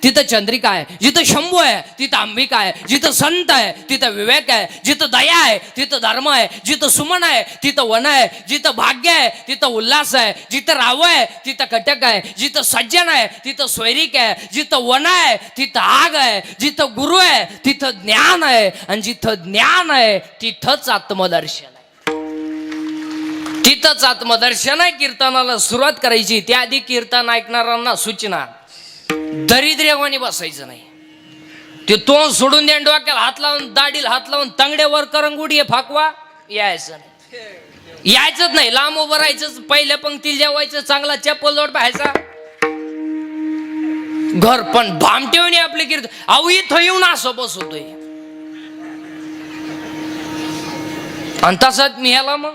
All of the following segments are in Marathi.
तिथं चंद्रिका आहे, जिथं शंभू आहे तिथं अंबिका आहे, जिथं संत आहे तिथं विवेक आहे, जिथं दया आहे तिथं धर्म आहे, जिथं सुमन आहे तिथं वन आहे, जिथं भाग्य आहे तिथं उल्हास आहे, जिथं राव आहे तिथं कटक आहे, जिथं सज्जन आहे तिथं स्वैरिक आहे, जिथं वन आहे तिथं आग आहे, जिथं गुरु आहे तिथं ज्ञान आहे, आणि जिथं ज्ञान आहे तिथंच आत्मदर्शन आहे. तिथंच आत्मदर्शन आहे. कीर्तनाला सुरुवात करायची त्याआधी कीर्तन ऐकणाऱ्यांना सूचना, दरिद्र्यवानी बसायचं नाही. ते तोंड सोडून द्या, डोक्याला हात लावून दाढीला हात लावून तंगड्यावर करंगुडी फाकवा, यायचं नाही. यायचंच नाही. लांब उभं राहायचं, पहिल्या पंक्तीला जेवायचं, चांगला चप्पल जोड पाहायचा, घर पण भामटेवणी आपले कीर्तन. अहो इथं येऊन असं बसवतोय, आणि तसंच मी ह्याला मग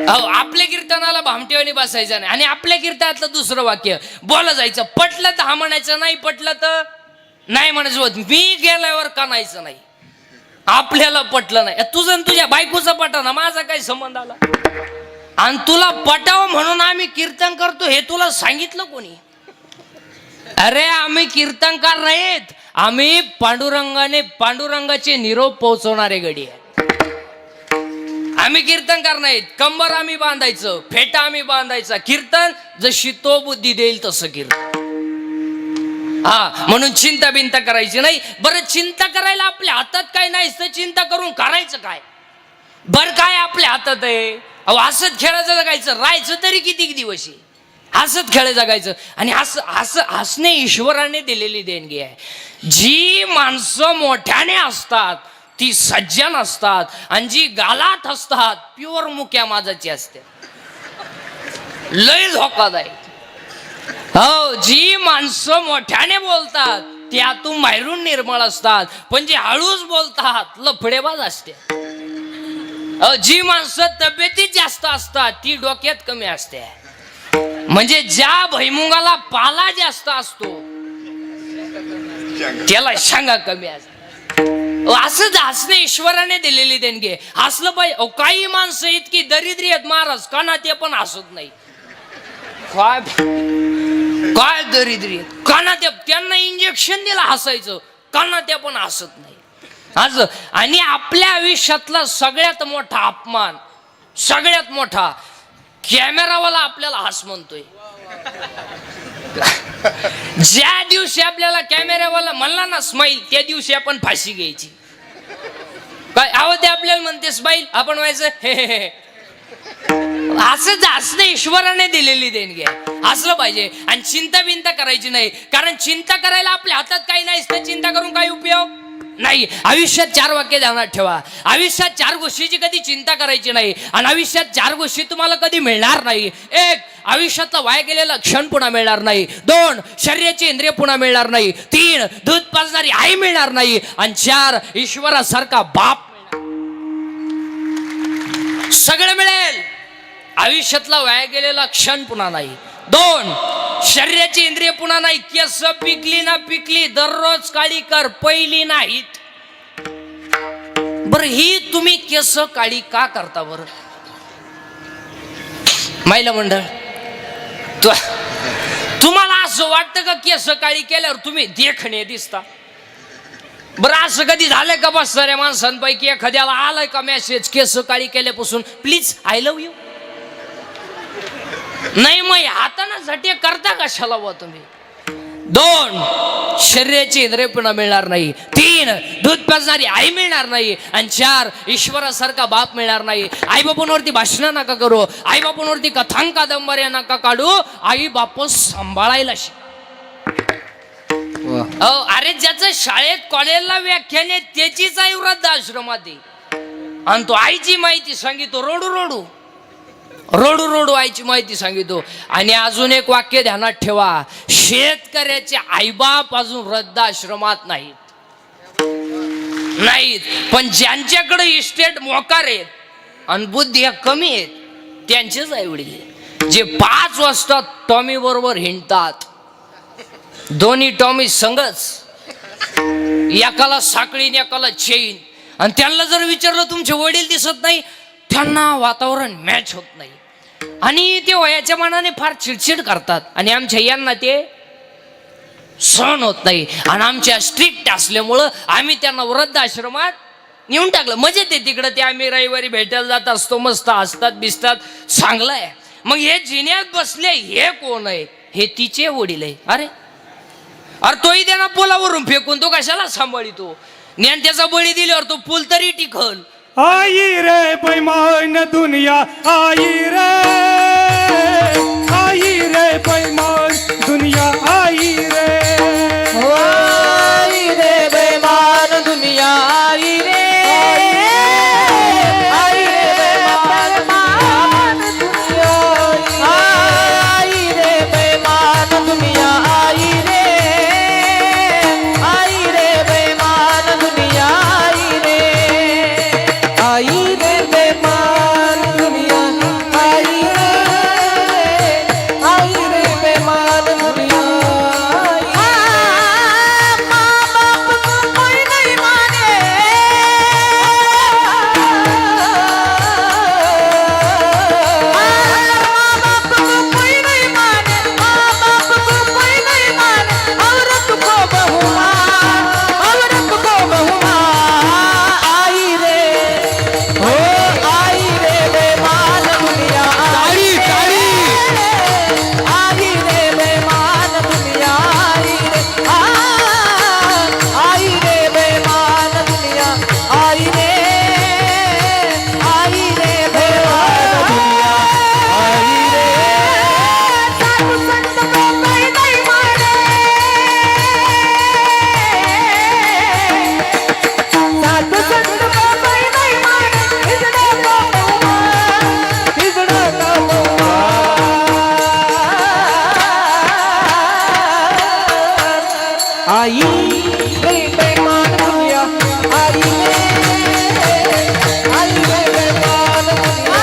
अहो आपल्या कीर्तनाला भामटेवानी बसायचं नाही. आणि आपल्या कीर्तनातलं दुसरं वाक्य बोला जायचं, पटलं तर हा म्हणायचं, नाही पटलं तर नाही म्हणायचं. मी गेल्यावर कानायचं नाही. आपल्याला पटलं नाही, तुझं तुझ्या बायकोचं पटा ना, माझा काही संबंध आला. आणि तुला पटावं म्हणून आम्ही कीर्तन करतो हे तुला सांगितलं कोणी? अरे आम्ही कीर्तनकार नाहीत, आम्ही पांडुरंगाचे निरोप पोहोचवणारे गडी आहे. आम्ही कीर्तनकार नाहीत. कंबर आम्ही बांधायचं, फेटा आम्ही बांधायचा. कीर्तन जशी तो बुद्धी देईल तसं कीर्तन. हा, म्हणून चिंता बिंता करायची नाही. बरं चिंता करायला आपल्या हातात काय नाही तर चिंता करून करायचं काय? बर काय आपल्या हातात आहे? अहो हसत खेळायचं जगायचं, राहायचं तरी किती दिवस आहे? हसत खेळ जगायचं. आणि हसणे ईश्वराने दिलेली देणगी आहे. जी माणसं मोठ्याने असतात ती सज्जन असतात, आणि जी गालात असतात प्युअर मुक्या माझाची असते, लय धोकादायक. हो, जी माणसं मोठ्याने बोलतात ती आतून बाहेरून निर्मळ असतात, पण जी हळूच बोलतात लफडेबाज असते. जी माणसं तब्येतीत जास्त असतात ती डोक्यात कमी असते. म्हणजे ज्या भैमुगाला पाला जास्त असतो त्याला शांगा कमी असते. असंच हसणे ईश्वराने दिलेली देणगी आहे. हसलं पाहिजे. काही माणसं इतकी दरिद्री आहेत महाराज, काना ते पण हसत नाही. काय दरिद्री आहेत, काना त्यांना इंजेक्शन दिलं हसायचं, काना ते पण हसत नाही. असं. आणि आपल्या आयुष्यातला सगळ्यात मोठा अपमान, सगळ्यात मोठा, कॅमेरावाला आपल्याला हस म्हणतोय. ज्या दिवशी आपल्याला कॅमेरावाला म्हणला ना स्माईल, त्या दिवशी आपण फाशी घ्यायची. काय आहो ते आपल्याला म्हणते स्माईल, आपण व्हायचं हे हे हे. असंच हसणं ईश्वराने दिलेली देणगी आहे. हसलं पाहिजे. आणि चिंता बिंता करायची नाही, कारण चिंता करायला आपल्या हातात काही नाही तर चिंता करून काही उपयोग नाही. आयुष्यात 4 वाक्य ध्यानात ठेवा. आयुष्यात 4 गोष्टीची कधी चिंता करायची नाही, आणि आयुष्यात 4 गोष्टी तुम्हाला कधी मिळणार नाही. 1. आयुष्यातला वाया गेलेला क्षण पुन्हा मिळणार नाही. 2. शरीराची इंद्रिय पुन्हा मिळणार नाही. 3. दूध पाजणारी आई मिळणार नाही. आणि 4. ईश्वरासारखा बाप. सगळं मिळेल, आयुष्यातला वाया गेलेला क्षण पुन्हा नाही. 2. शरीराची इंद्रिय पुन्हा नाही. केस पिकली ना पिकली दररोज काळी कर, पहिली नाहीत. बरं ही तुम्ही केस काळी का करता बरं महिला मंडळ? तुम्हाला असं वाटतं का केस काळी केल्यावर तुम्ही देखणे दिसता? बरं असं कधी झालंय का बस साऱ्या माणसांपैकी एखाद्याला आलाय का मेसेज केस काळी केल्यापासून प्लीज आय लव्ह यू? नाही, मग हाताना झटे करता कशाला व तुम्ही? 2. शरीराची इंद्रिय पुन्हा मिळणार नाही. 3. दूध पाजणारी आई मिळणार नाही. आणि 4. ईश्वरासारखा बाप मिळणार नाही. आई बापांवरती भाषण नका करू, आई बापांवरती कथांग कादंबऱ्या नका काढू. आई बाप सांभाळायला शिक. अरे ज्याचं शाळेत कॉलेजला व्याख्यान आहे त्याचीच आई वृद्धाश्रमात आहे, आणि तो आईची माहिती सांगितो रोडू रोडू रोडू रोडू आईची माहिती सांगितो. आणि अजून एक वाक्य ध्यानात ठेवा, शेतकऱ्याचे आईबाप अजून वृद्धाश्रमात नाहीत. पण ज्यांच्याकडे इस्टेट मोकार आहेत आणि बुद्धी कमी आहेत त्यांचेच आई वडील, जे 5 वाजता टॉमी बरोबर हिंडतात. दोन्ही टॉमी संगच, एकाला साखळी एकाला चेन. आणि त्यांना जर विचारलं तुमचे वडील दिसत नाही, त्यांना वातावरण मॅच होत नाही, आणि ते वयाच्या मानाने फार चिडचिड करतात. आणि आमच्या यांना ते सहन होत नाही. आणि आमच्या स्ट्रिक्ट असल्यामुळं आम्ही त्यांना वृद्धाश्रमात नेऊन टाकलं. मजेत आहे तिकडं. ते आम्ही रविवारी भेटायला जात असतो, मस्त हसतात बिसतात, चांगलं आहे. मग हे जिन्यात बसले हे कोण आहे? हे तिचे वडील आहे. अरे तोही त्यांना पुलावरून फेकून तो कशाला सांभाळितो? ज्ञान त्याचा बळी दिल्यावर तो पूल तरी टिकल. आई रे बैमान दुनिया, आई रे बैमान दुनिया, आई रे बेमान दुनिया, आई रे बेमान दुनिया, आई रे बेमान दुनिया, आई रे बेमान दुनिया, आई रे बेमान दुनिया, आई रे बेमान दुनिया. माँ बाप को कोई नहीं माने, माँ बाप को कोई नहीं माने, माँ बाप को कोई नहीं माने. औरत को बहू माँ, औरत को बहू माँ, आई रे ओ आई रे बेमान दुनिया, आई रे बेमान दुनिया, आई रे बेमान दुनिया, आई रे बेमान दुनिया, आई रे. साधु संत को कोई नहीं माने, साधु संत को कोई नहीं माने. हिजड़ा का बहुआ, हिजड़ा का बहुआ, आई रे बेमान दुनिया, आई रे बेमान दुनिया,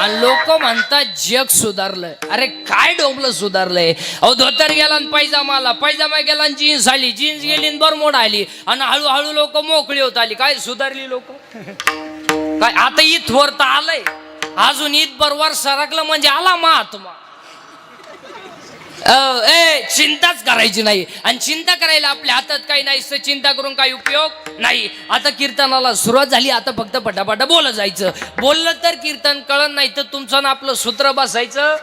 आणि लोक म्हणतात जग सुधारलंय. अरे काय डोंबलं सुधारलंय? अहो धोतर गेला आणि पायजामा आला, पायजामा गेला आणि जीन्स आली, जीन्स गेली आणि बरमोड आली, आणि हळूहळू लोक मोकळी होत आली. काय सुधारली लोक? काय आता इथवर तर आलंय, अजून इथभर सरकलं म्हणजे आला महात्मा. चिंताच करायची नाही. आणि चिंता करायला आपल्या हातात काही नाही, तर चिंता करून काही उपयोग नाही. आता कीर्तनाला सुरुवात झाली. आता फक्त पटापटा बोलत जायचं. बोललं तर कीर्तन कळत नाही तर तुमचं ना आपलं सूत्र बसायचं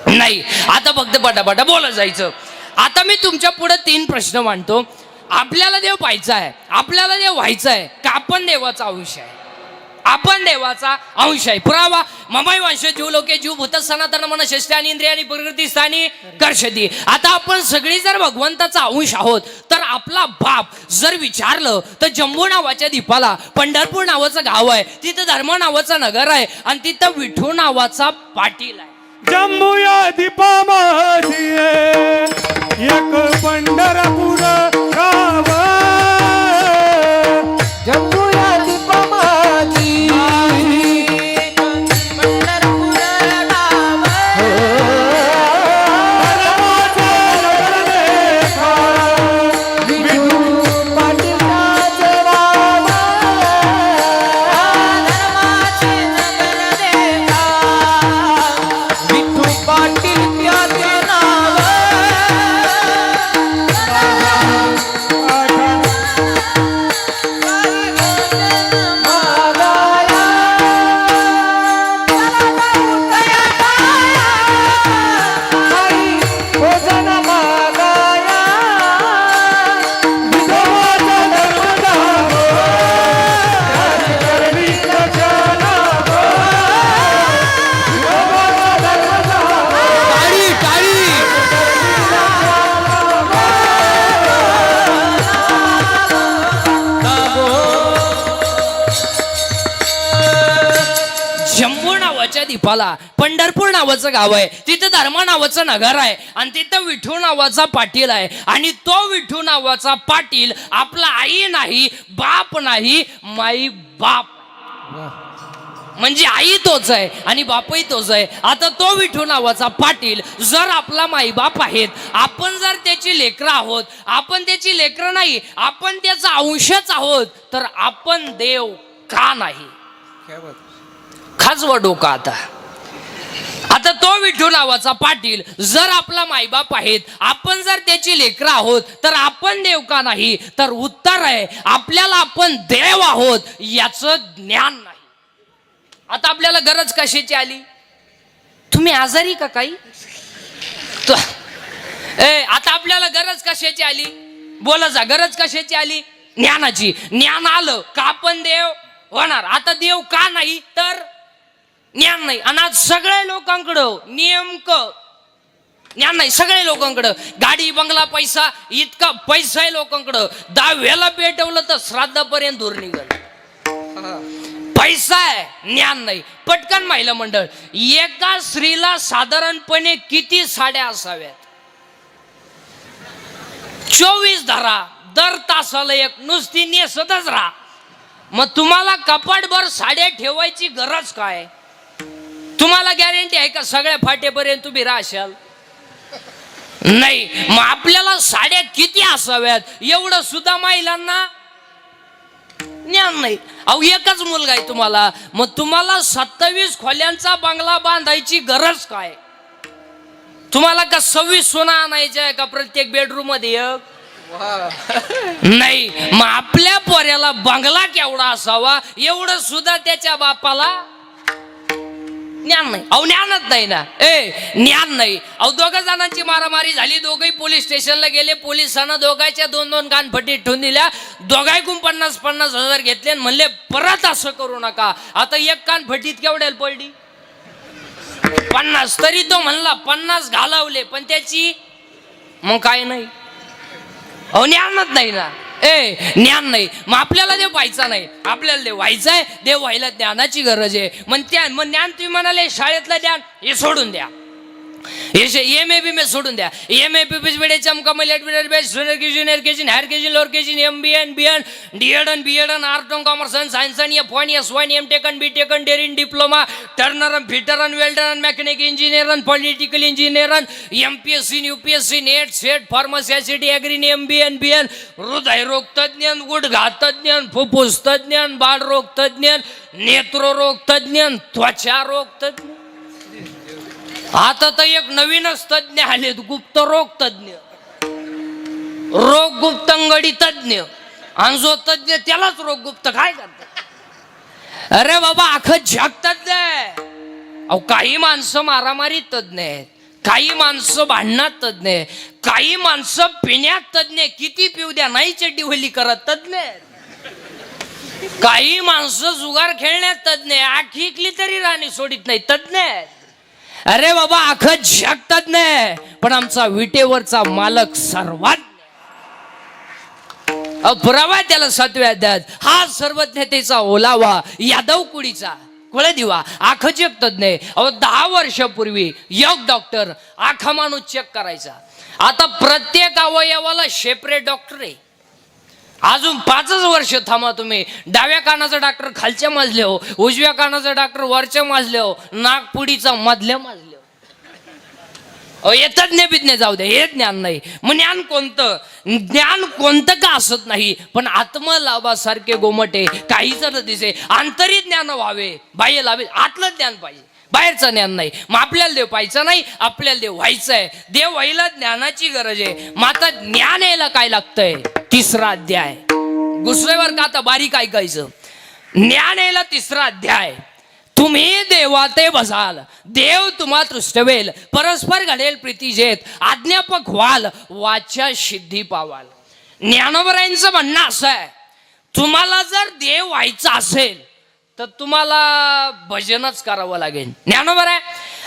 नाही. आता फक्त पटापटा बोलत जायचं. आता मी तुमच्या पुढे 3 प्रश्न मांडतो. आपल्याला देव पाहायचा आहे, आपल्याला देव व्हायचं आहे का आपण देवाचा अंश आहे? आपण देवाचा अंश आहे. पुरावा ममाई वंश जीव लोके जीव भूत सनातन मन शस्त्रानी इंद्रियानी प्रकृती स्थानी कर्षती. आता आपण सगळी जर भगवंताचा अंश आहोत तर आपला बाप जर विचारलं तर जम्बू नावाच्या द्वीपाला पंढरपूर नावाचं गाव आहे, तिथं धर्म नावाचं नगर आहे, आणि तिथं विठू नावाचा पाटील आहे. जम्मू या दीपामध्ये एक पंढरपूर गाव, जम्मू या दीपामाजी पंढरपूर गाव, विठू पाटीलाचे वाव, धर्माचे नगर देवा, विठू पाटील त्याचे नाव. जम्बू नावाच्या द्वीपाला पंढरपूर नावाचं गाव आहे, तिथं धर्म नावाचं नगर आहे, आणि तिथं विठू नावाचा पाटील आहे. आणि तो विठू नावाचा पाटील आपला आई नाही, बाप नाही, माई बाप. म्हणजे आई तोच आहे आणि बापही तोच आहे. आता तो विठू नावाचा पाटील जर आपला माईबाप आहेत, आपण जर त्याची लेकरं आहोत, आपण त्याची लेकरं नाही, आपण त्याचा अंशच आहोत, तर आपण देव का नाही? खाजवा डोका. आता तो विठू नावाचा पाटील जर आपला मायबाप आहेत, आपण जर त्याची लेकरं आहोत, तर आपण देव का नाही? तर उत्तर आहे आपल्याला आपण देव आहोत याचं ज्ञान नाही. आता आपल्याला गरज कशाची आली? तुम्ही आजारी का काही? आता आपल्याला गरज कशाची आली? बोला जा, गरज कशाची आली? ज्ञानाची. ज्ञान आलं का आपण देव होणार. आता देव का नाही? तर ज्ञान नाही. आणि आज सगळ्या लोकांकडं नेमकं ज्ञान नाही. सगळ्या लोकांकडं गाडी बंगला पैसा, इतका पैसा आहे लोकांकडं, 10वेला पेटवलं तर श्राद्धापर्यंत दूर निघल. पैसा आहे, ज्ञान नाही. पटकन महिला मंडळ, एका स्त्रीला साधारणपणे किती साड्या असाव्यात? 24 धरा, दर तासाला एक. नुसती नेसतच राहा. मग तुम्हाला कपाटभर साड्या ठेवायची गरज काय? तुम्हाला गॅरंटी आहे का सगळ्या फाटेपर्यंत तुम्ही राहशाल? नाही. मग आपल्याला साड्या किती असाव्यात एवढं सुद्धा महिलांना ज्ञान नाही. अहो एकच मुलगा आहे तुम्हाला, मग तुम्हाला 27 खोल्यांचा बंगला बांधायची गरज काय? तुम्हाला का 26 सोना आणायच्या आहे का प्रत्येक बेडरूम मध्ये एक? नाही. मग आपल्या पोऱ्याला बंगला केवढा असावा एवढं सुद्धा त्याच्या बापाला ज्ञान नाही. अहो ज्ञानच नाही ना. ज्ञान नाही. अहो दोघा जणांची मारामारी झाली, दोघही पोलीस स्टेशनला गेले. पोलिसांना दोघांच्या 2-2 कानफटी ठेवून दिल्या. दोघांकडून 50-50 हजार घेतले आणि म्हणले परत असं करू नका. आता एक कानफटीत केवढ्याला पडली? 50. तरी तो म्हणला 50 घालवले, पण त्याची मग काय नाही. अहो ज्ञानच नाही ना. ज्ञान नाही. मग आपल्याला देव व्हायचा नाही, आपल्याला देव व्हायचा आहे. देव व्हायला ज्ञानाची गरज आहे. मग ज्ञान तुम्ही म्हणाले शाळेतलं ज्ञान हे सोडून द्या, एमएबी में सोडून द्या. एमएपी बीडे चमका मलेट बिडर best junior KG higher KG lower KG एमबीएन बीएन डीएडन बीएडन art on commerce and science आणि एफ1 S1 एमटेकन बीटेकन डेरिन diploma turner fitter welder mechanic engineer political engineer MPSC UPSC NET SET pharmacy agri MBN BN हृदयरोग तज्ञ, गुडघा तज्ञ, फुफ्फुस तज्ञ, बाळरोग तज्ञ, नेत्ररोग तज्ञ, त्वचा रोग तज्ञ. आता तर एक नवीनच तज्ञ आलेत, गुप्त रोग तज्ञ, रोग गुप्तंगडी तज्ञ. आणि जो तज्ञ त्यालाच रोग गुप्त काय करतात? अरे बाबा अख्खं जग तज्ञ आहे. अहो काही माणसं मारामारी तज्ञ आहेत, काही माणसं भांडणात तज्ञ आहे, काही माणसं पिण्यात तज्ञ, किती पिऊ द्या नाही चड्डी होली करत तज्ञ आहेत. काही माणसं जुगार खेळण्यात तज्ञ आहे, आखीकली तरी राणी सोडित नाही तज्ञ आहेत. अरे बाबा अख्खं जग तज्ञ आहे, पण आमचा विटेवरचा मालक सर्वात पुरावा त्याला सत्व्या द्यात. हा सर्वज्ञतेचा ओलावा यादव कुडीचा कोळे दिवा आख जग तज्ञ. 10 वर्षापूर्वी एक डॉक्टर आखा माणूस चेक करायचा. आता प्रत्येक अवयवाला सेपरेट डॉक्टर आहे. अजून 5 वर्ष थांबा तुम्ही. डाव्या कानाचा डॉक्टर खालच्या मजले हो, उजव्या कानाचा डॉक्टर वरच्या मजले हो, नागपुडीचा मधल्या मजले हो. हे तज्ञ बिज्ञ जाऊ दे, हे ज्ञान नाही. मग ज्ञान कोणतं? ज्ञान कोणतं का असत नाही, पण आत्मलाभासारखे गोमटे काही जर दिसे. आंतरिक ज्ञान व्हावे, बाह्य लाभे. आतलं ज्ञान पाहिजे, बाहेरचं ज्ञान नाही. मग आपल्याला देव पाहायचं नाही, आपल्याला देव व्हायचं आहे. देव व्हायला ज्ञानाची गरज आहे. मग आता ज्ञान यायला काय लागतंय? 3रा अध्याय. घुसल्यावर का आता बारीक ऐकायचं. ज्ञान यायला 3रा अध्याय. तुम्ही देवाते बसाल, देव तुम्हा तृष्टवेल, परस्पर घडेल प्रीती जेत, आज्ञापक व्हाल, वाच्या सिद्धी पावाल. ज्ञानोबरायांचं म्हणणं असं आहे, तुम्हाला जर देव व्हायचं असेल तर तुम्हाला भजनच करावं लागेल. ज्ञानोबर आहे,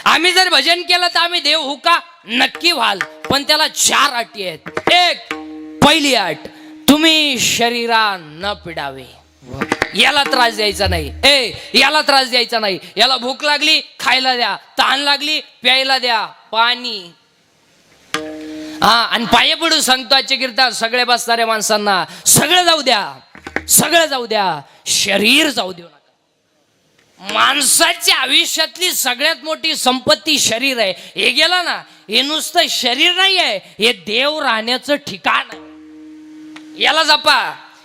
आम्ही जर भजन केलं तर आम्ही देव होऊ का? नक्की व्हाल, पण त्याला 4 अटी आहेत. एक, पहिली अट, तुम्ही शरीरा न पिडावे. याला त्रास द्यायचा नाही. याला त्रास द्यायचा नाही. याला भूक लागली खायला द्या, तहान लागली प्यायला द्या, पाणी. आणि पाय पडून सांगतो आजच्या कीर्तनात सगळे बसणाऱ्या माणसांना, सगळं जाऊ द्या, सगळं जाऊ द्या, शरीर जाऊ देऊ नका. माणसाच्या आयुष्यातली सगळ्यात मोठी संपत्ती शरीर आहे. हे गेलं ना, हे नुसतं शरीर नाही आहे, हे देव राहण्याचं ठिकाण आहे.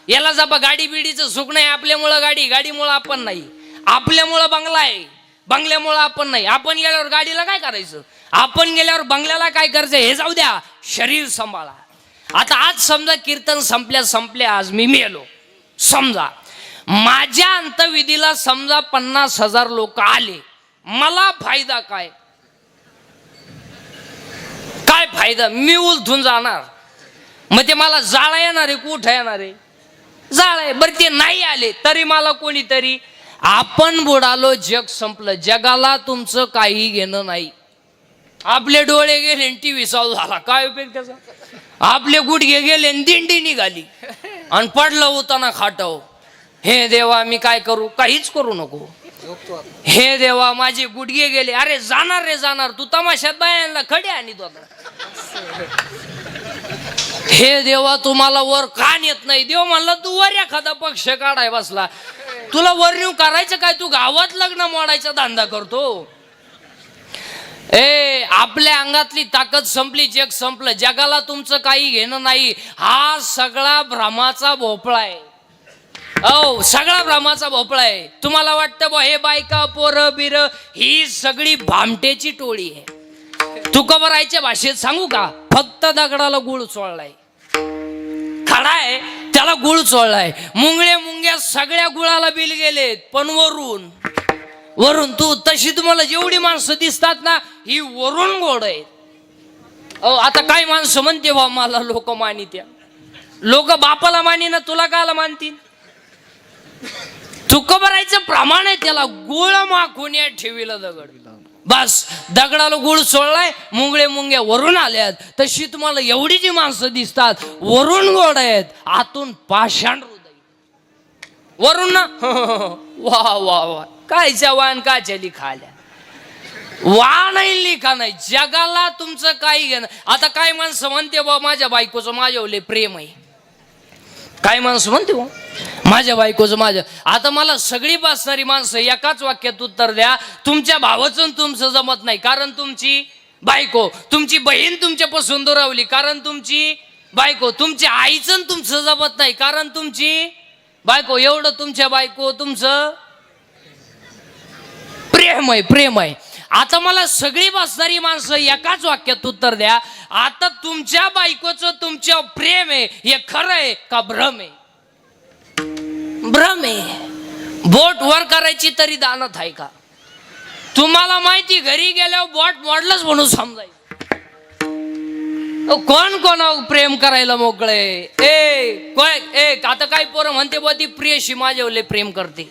याला जपा गाडी बिडीचं सुख नाही. आपल्यामुळं गाडीमुळं आपण नाही. आपल्यामुळं बंगला आहे, बंगल्यामुळं आपण नाही. आपण गेल्यावर गाडीला काय करायचं, आपण गेल्यावर बंगल्याला काय करायचं हे जाऊ द्या. शरीर सांभाळा. आता आज समजा कीर्तन संपल्या आज मी मेलो, समजा माझ्या अंतविधीला समजा 50,000 लोक आले, मला फायदा काय फायदा? मी उलथून जाणार. मग ते मला जाळा येणार आहे, कुठं येणार आहे? जाळ आहे. बरं ते नाही आले तरी मला कोणीतरी, आपण बुडालो जग संपलं. जगाला तुमचं काही घेणं नाही. आपले डोळे गेले टीव्ही चालू झाला, काय उपयोग त्याचा? आपले गुडघे गेले दिंडी निघाली आणि पडलं होताना खाटाव. हे देवा मी काय करू? काहीच करू नको. हे देवा माझे गुडघे गेले. अरे जाणार रे जाणार, तू तमाशात बायांना खडे आणि तो. हे देवा तुम्हाला वर कान येत नाही. देव म्हणला तू वर एखादा पक्ष काढाय बसला, तुला वर नेऊन करायचं काय? तू गावात लग्न मोडायचा धंदा करतो. आपल्या अंगातली ताकद संपली, जग संपलं. जगाला तुमचं काही घेणं नाही. हा सगळा भ्रमाचा भोपळा आहे. सगळा भ्रमाचा भोपळा आहे. तुम्हाला वाटतं बा हे बायका पोरं बिर ही सगळी भामटेची टोळी आहे. तुकोबरायच्या भाषेत सांगू का? फक्त दगडाला गुळ चोळलाय, खडा आहे त्याला गुळ चोळलाय. मुंग्या सगळ्या गुळाला बिल गेलेत. पण वरून तू तशी तुम्हाला जेवढी माणसं दिसतात ना, ही वरून गोड आहेत. आता काय माणसं म्हणते बा मला लोक मानित्या. लोक बापाला मानी ना, तुला काला मानतील? तुकोबरायचं प्रमाण आहे त्याला. गुळ माखून या ठेवीला दगड. बस दगडाला गुळ सोडलाय, मुंग्या वरून आल्यात. तशी तुम्हाला एवढी जी माणसं दिसतात वरून गोड आहेत, आतून पाषाण हृदय. वरून ना वा वा वा, कायच्या वाण काच्या लिखाल्या. वा नाही लिखा नाही. जगाला तुमचं काही घेणं. आता काय माणसं म्हणते बा माझ्या बायकोचं माझ्यावले प्रेम आहे. काय माणसं म्हणते बा माझ्या बायकोचं माझ्या. आता मला सगळी बसणारी माणसं एकाच वाक्यात उत्तर द्या. तुमच्या भावाचं तुमचं जमत नाही कारण तुमची बायको, तुमची बहीण तुमच्यापासून दुरावली कारण तुमची बायको, तुमच्या आईचं तुमचं जमत नाही कारण तुमची बायको. एवढं तुमच्या बायको तुमचं प्रेम आहे. आता मला सगळी बसणारी माणसं एकाच वाक्यात उत्तर द्या. आता तुमच्या बायकोचं तुमच्या प्रेम आहे हे खरं आहे का भ्रम आहे? भ्रम आहे. बोट वर करायची तरी दानत आहे का? तुम्हाला माहिती घरी गेल्यावर बोट मोडलंच म्हणून समजायचं. कोण प्रेम करायला मोकळे? आता काय पोरं म्हणते बा ती प्रियशी माझ्यावले प्रेम करते,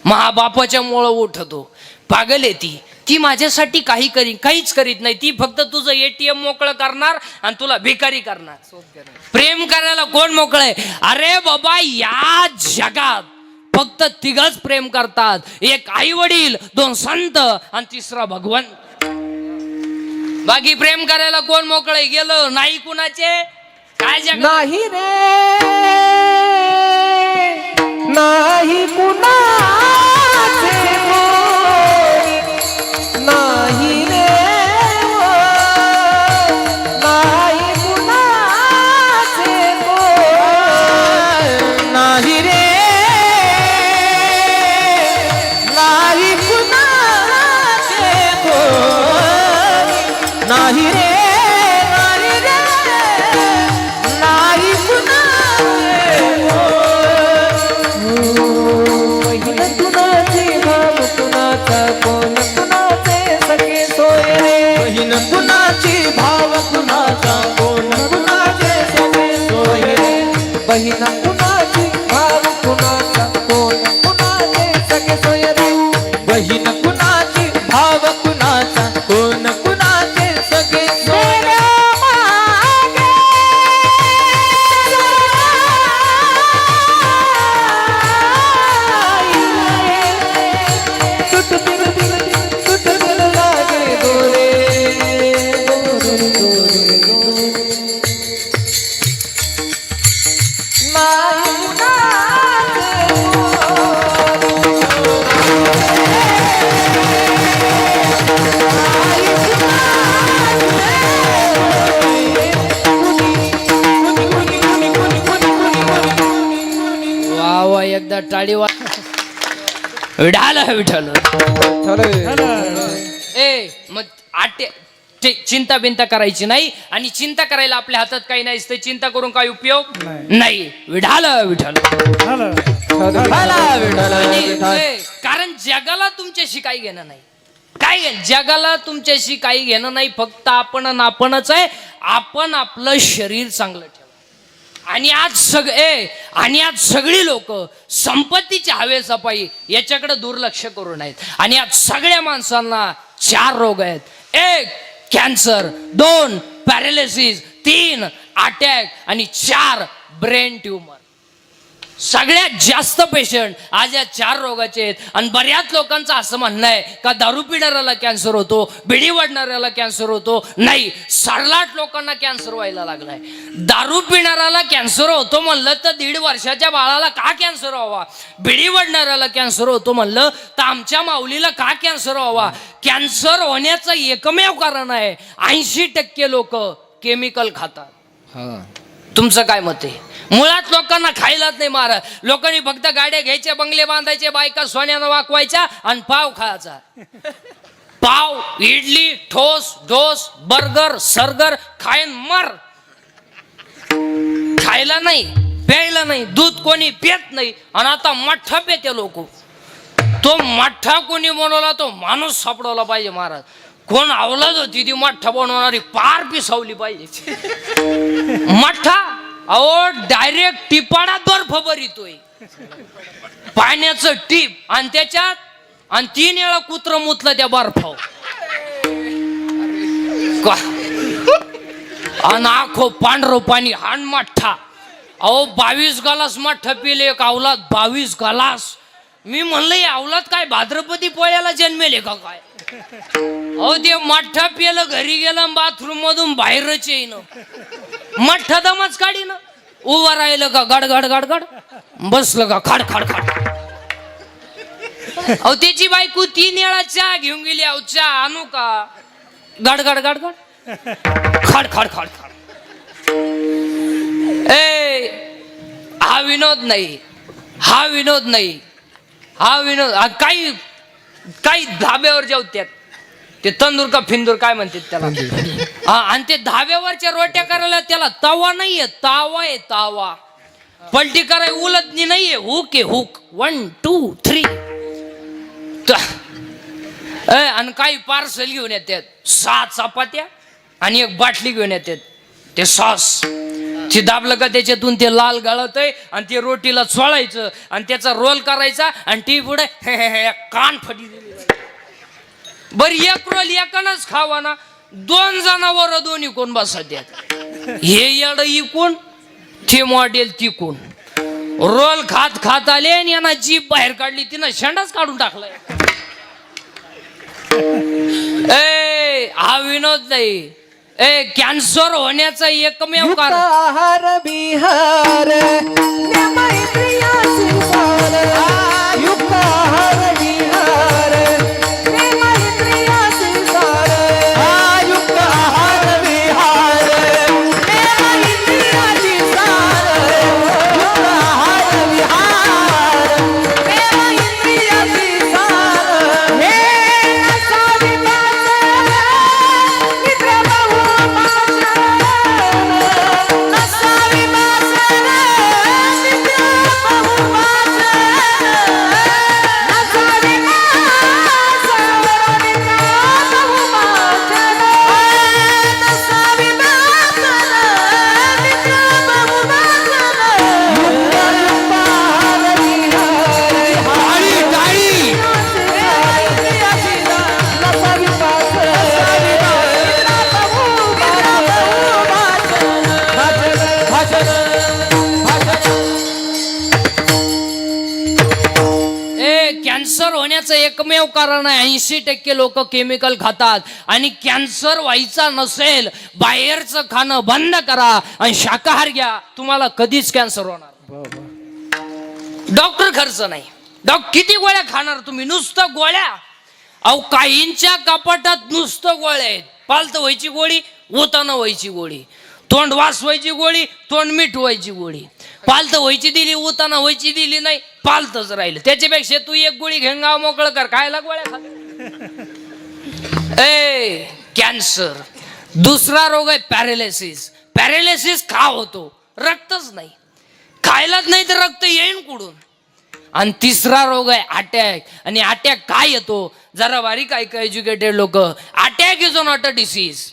महाबापाच्या मुळे उठतो. पागल आहे ती माझ्यासाठी काहीच करीत नाही. ती फक्त तुझं ATM मोकळं करणार आणि तुला भिकारी करणार. प्रेम करायला कोण मोकळं आहे? अरे बाबा या जगात फक्त तिघच प्रेम करतात. एक आई वडील, 2 संत आणि 3रा भगवंत. बाकी प्रेम करायला कोण मोकळे? गेलं नाही कुणाचे काय जग नाही रे, नाही कुणाचे, नाही रे, नाही कुणाचे, नाही रे, नाही कुणाचे, नाही रे, नाही रे, नाही कुणाचे. बहीण कुणाची, भाव कुणाचा, कोण कुणाचे सखे सोय रे. बहीण कुणाची, भाव कुणाचा, कोण कुणाचे सखे सोय रे. बहीण कुणाची, भाव कुणाचा, कोण कुणाचे सखे सोय रे. बहीण कुणाची, भाव कुणाचा, कोण कुणाचे सखे सोय टाळी विठाल विठाल ए मग चिंता बिंता करायची नाही आणि चिंता करायला आपल्या हातात काही नाही तर चिंता करून काही उपयोग नाही. विठाल विठाल कारण जगाला तुमच्याशी काही घेणं नाही. काय जगाला तुमच्याशी काही घेणं नाही. फक्त आपणच आहे. आपण आपलं शरीर चांगलं ठेवा. आणि आज सगळी लोक संपत्तीच्या हवेसपाई याच्याकडे दुर्लक्ष करून आहेत. आणि आज सगळ्या माणसांना 4 रोग आहेत. 1 कॅन्सर, 2 पॅरालिसिस, 3 अटॅक आणि 4 ब्रेन ट्यूमर. सगळ्यात जास्त पेशंट आज या 4 रोगाचे आहेत. आणि बऱ्याच लोकांचं असं म्हणणं आहे का दारू पिणाऱ्याला कॅन्सर होतो, बिडी वाढणाऱ्याला कॅन्सर होतो. नाही, सर्राट लोकांना कॅन्सर व्हायला लागलाय. दारू पिणाऱ्याला कॅन्सर होतो म्हणलं तर 1.5 वर्षाच्या बाळाला का कॅन्सर व्हावा? बिडी वाढणाऱ्याला कॅन्सर होतो म्हणलं तर आमच्या माऊलीला का कॅन्सर व्हावा? कॅन्सर होण्याचं एकमेव कारण आहे 80% लोक केमिकल खातात. तुमचं काय मत आहे? मुळात लोकांना खायलाच नाही महाराज. लोकांनी फक्त गाड्या घ्यायच्या, बंगले बांधायचे, बायका सोन्यानं वाकवायच्या आणि पाव खायचा. पाव, इडली, ठोस, डोस, बर्गर, सर्गर खायन मर. खायला नाही, प्यायला नाही, दूध कोणी पेत नाही. आणि आता मठ्ठा पेते लोक. तो मठ्ठा कोणी बनवला तो माणूस सापडवला पाहिजे महाराज. कोण अवलाद होती ती मठ्ठा बनवणारी पार पिसावली पाहिजे. मठ्ठा अहो डायरेक्ट टिपाडात बर्फ भरितोय, पाण्याचं टीप आणि त्याच्यात आणि 3 वेळा कुत्र मुतलं त्या बर्फाव. आणि आखो पांढरं पाणी हाण मठ्ठा. अहो 22 गलास मठ्ठा पिले एक अवलाद. 22 गलास. मी म्हणलं हे अवलाद काय भाद्रपदी पोळ्याला जन्मेले का काय? अहो ते मठ्ठा पिलं, घरी गेलं, बाथरूम मधून बाहेरच येईन. मठ्ठा दमच काढी ना. उभं राहिलं का गड गड गड गड, बसलं का खाड खाड खाड. अहो त्याची बायको 3 वेळा चहा घेऊन गेली. अहो चहा आणू का? गड गड गड गड खाड खाड खाड खाड. हा विनोद नाही, हा विनोद नाही, हा विनोद. काही धाब्यावर जेवत्यात ते तंदूर का फिंदूर काय म्हणतात त्याला. आणि ते धाब्यावरच्या रोट्या करायला त्याला तवा नाहीये, तावा आहे तावा. पलटी कराय उलटणी नाहीये, हुक आहे हुक. 1 2 3. आणि काही पार्सल घेऊन येतात 6 चपात्या आणि 1 बाटली घेऊन येतात ते सॉस. ती दाबलं का त्याच्यातून ते लाल गळत आहे आणि ते रोटीला चोळायचं आणि त्याचा रोल करायचा आणि टी पुढे कान फटी दिली. बर 1 रोल एकानच खावा ना. 2 जणांवर 2 इकून बसत्यात. हे येड इकून ते मॉडेल तिकून. रोल खात खात आले आणि यांना जीभ बाहेर काढली, तिनं शेंडाच काढून टाकलाय. हा विनोद नाही. कॅन्सर होण्याचं एकमेव कारण आहार विहार मैत्रिया संसार. युक्त आहार विहार मैत्रिया संसार. युक्त आहार विहार मैत्रिया संसार. युक्त आहार विहार मैत्रिया संसार. हे असावी मित्र बहु असावी कॅन्सर होण्याचं एकमेव कारण आहे 80% लोक केमिकल खातात. आणि कॅन्सर व्हायचा नसेल बाहेरचं खाणं बंद करा आणि शाकाहार घ्या, तुम्हाला कधीच कॅन्सर होणार. डॉक्टर खर्च नाही. किती गोळ्या खाणार तुम्ही? नुसतं गोळ्या. अहो काहींच्या कपाटात नुसतं गोळ्या आहेत. पालत व्हायची गोळी, ओतानं व्हायची गोळी, तोंड वास व्हायची गोळी, तोंड मीठ व्हायची गोळी. पालत व्हायची दिली, उताना व्हायची दिली नाही, पालतच राहिलं. त्याच्यापेक्षा तू एक गोळी घेऊन गाव मोकळं कर, खायला गोळ्या खा. ए कॅन्सर. दुसरा रोग आहे पॅरालिसिस. पॅरालिसिस का होतो? रक्तच नाही, खायलाच नाही तर रक्त येईन कुठून. आणि तिसरा रोग आहे अटॅक. आणि अटॅक काय येतो? जरा बारीक ऐका एज्युकेटेड लोक. Attack is not a disease.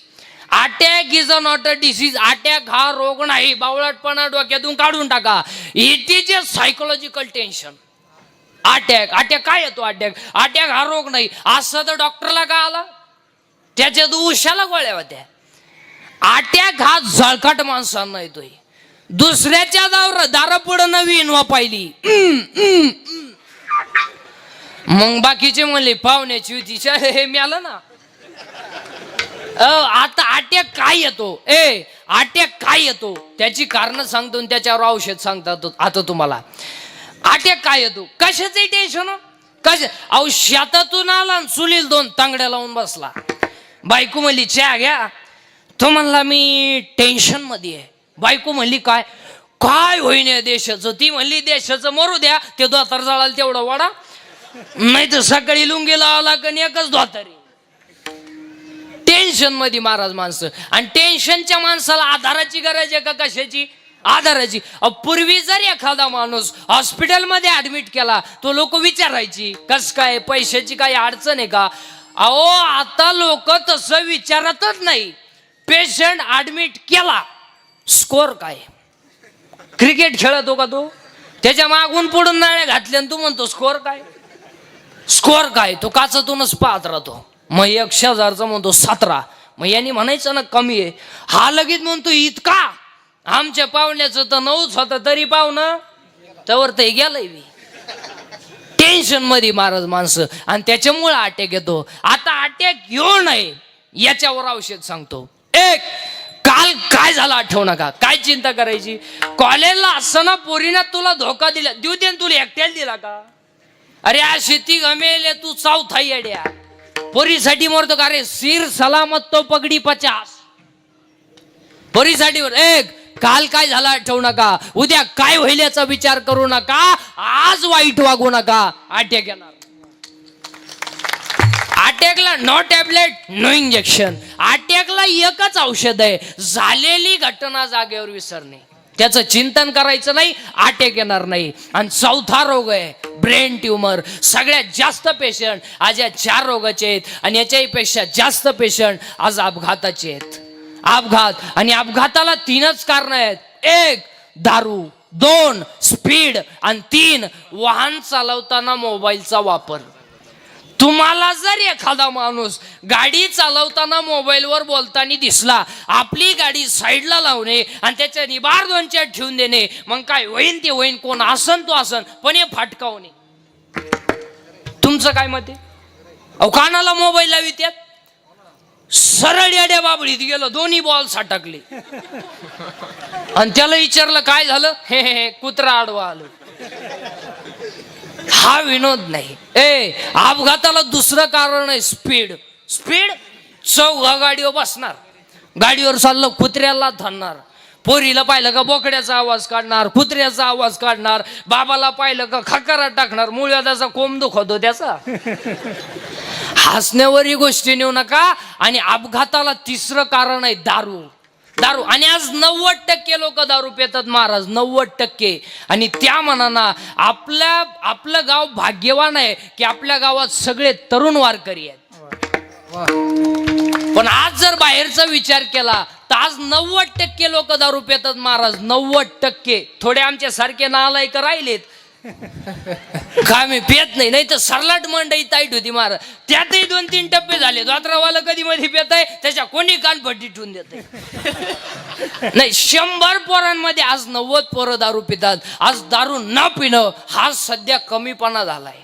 Attack is not a disease. Attack हा रोग नाही. बावळटपणा डोक्यातून काढून टाका. It is a psychological tension. Attack. Attack काय येतो? अटॅक हा रोग नाही. असं तर डॉक्टरला का आला? त्याच्यात उशाला गोळ्या होत्या. अटॅक हा झळकाट माणसांना येतोय. दुसऱ्याच्या दारापुढं नवीन वापायली, मग बाकीचे म्हणले पाहुण्याची होती, हे मिळालं ना. आता अटॅक काय येतो? अटॅक काय येतो त्याची कारण सांगतो, त्याच्यावर औषध सांगतात. आता तुम्हाला अटॅक काय येतो? कशाचं टेन्शन? शेतातून आला, चुलील 2 तांगड्या लावून बसला. बायको म्हणली चहा घ्या. तो म्हणला मी टेन्शन मध्ये आहे. बायको म्हणली काय काय होईन या देशाचं? ती म्हणली देशाचं मरू द्या, ते धोतर जळाल तेवढं वाडा, नाही तर सकाळी लुंगी लावाला कणी एकच धोतरी. टेन्शन मध्ये महाराज माणसं. आणि टेन्शनच्या माणसाला आधाराची गरज आहे का? कशाची? आधाराची. पूर्वी जर एखादा माणूस हॉस्पिटलमध्ये ऍडमिट केला, तो लोक विचारायची कस काय, पैशाची काही अडचण आहे का? अहो आता लोक तसं विचारतच नाही. पेशंट ऍडमिट केला, स्कोर काय? क्रिकेट खेळतो का तो? त्याच्या मागून पुढून नाळे घातले आणि तू म्हणतो स्कोर काय? स्कोर काय? तो काचातूनच पाहत राहतो. मग 100,000चा म्हणतो 17. मग यांनी म्हणायचं ना कमी आहे. हा लगेच म्हणतो इतका. आमच्या पाहुण्याचं तर 9च होतं तरी पाहुणं त्यावर ते गेलंय. टेन्शन मध्ये महाराज माणसं. आणि त्याच्यामुळे अटॅक येतो. आता अटॅक येऊ नये याच्यावर औषध सांगतो. एक, काल काय झालं आठवू नका. काय चिंता करायची? कॉलेजला असताना पोरीना तुला धोका दिला, देऊ दे तुला एकट्याला दिला का? अरे आ शेती गमेले तू चौथा येड्या. पोरीसाठी मरतो का रे? सिर सलामत तो पगडी 50. पोरीसाठी एक. काल काय झालं आठवू नका. उद्या काय होईल याचा विचार करू नका. आज वाईट वागू नका. अटॅक येणार. अटॅकला नो टॅबलेट नो इंजेक्शन. अटॅकला एकच औषध आहे, झालेली घटना जागेवर विसरणे. त्याचं चिंतन करायचं नाही, अटॅक येणार नाही. आणि चौथा रोग आहे ब्रेन ट्यूमर. सगळ्यात जास्त पेशंट आज या 4 रोगाचे आहेत. आणि याच्याही पेक्षा जास्त पेशंट आज अपघाताचे आहेत. अपघात. आणि अपघाताला 3च कारण आहेत. 1 दारू, 2 स्पीड, आणि 3 वाहन चालवताना मोबाईलचा वापर. तुम्हाला जर एखादा माणूस गाडी चालवताना मोबाईलवर बोलताना दिसला, आपली गाडी साईडला लावणे आणि त्याच्या निबार 2 ठेवून देणे. मग काय होईन ते होईन, कोण आसन तो आसन, पण हे फाटकावणे. तुमचं काय मत आहे? अहो कानाला मोबाईल लावी त्यात सरळ येड्या बाबळीत गेलो, 2 बॉल सटकले. आणि त्याला विचारलं काय झालं? हे कुत्रा आडवा आलं. हा विनोद नाही. अपघाताला दुसरं कारण आहे स्पीड. स्पीड. चौघा गाडीवर बसणार, गाडीवर चाललं कुत्र्याला थांबणार. पोरीला पाहिलं का बोकड्याचा आवाज काढणार, कुत्र्याचा आवाज काढणार. बाबाला पाहिलं का खकारा टाकणार. मुळ्या त्याचा कोंब दुखतो त्याचा. हसण्यावर ही गोष्टी नेऊ नका. आणि अपघाताला 3रं कारण आहे दारू. दारू. आणि आज 90% लोक दारू पितात महाराज, 90%. आणि त्या मनानं आपलं गाव भाग्यवान आहे की आपल्या गावात सगळे तरुण वारकरी आहेत. पण आज जर बाहेरचा विचार केला तर आज 90% लोक दारू पितात महाराज, 90%. थोडे आमच्या सारखे नालायक राहिलेत का मी पेत नाही, नाही तर सरलाट मंडई ताईट होती महाराज. त्यातही 2-3 टप्पे झाले. द्वात्रावाला कधी मध्ये पेत आहे, त्याच्या कोणी कानपट्टी ठेवून देत नाही. 100 पोरांमध्ये आज 90 पोरं दारू पितात. आज दारू न पिणं हा सध्या कमीपणा झालाय.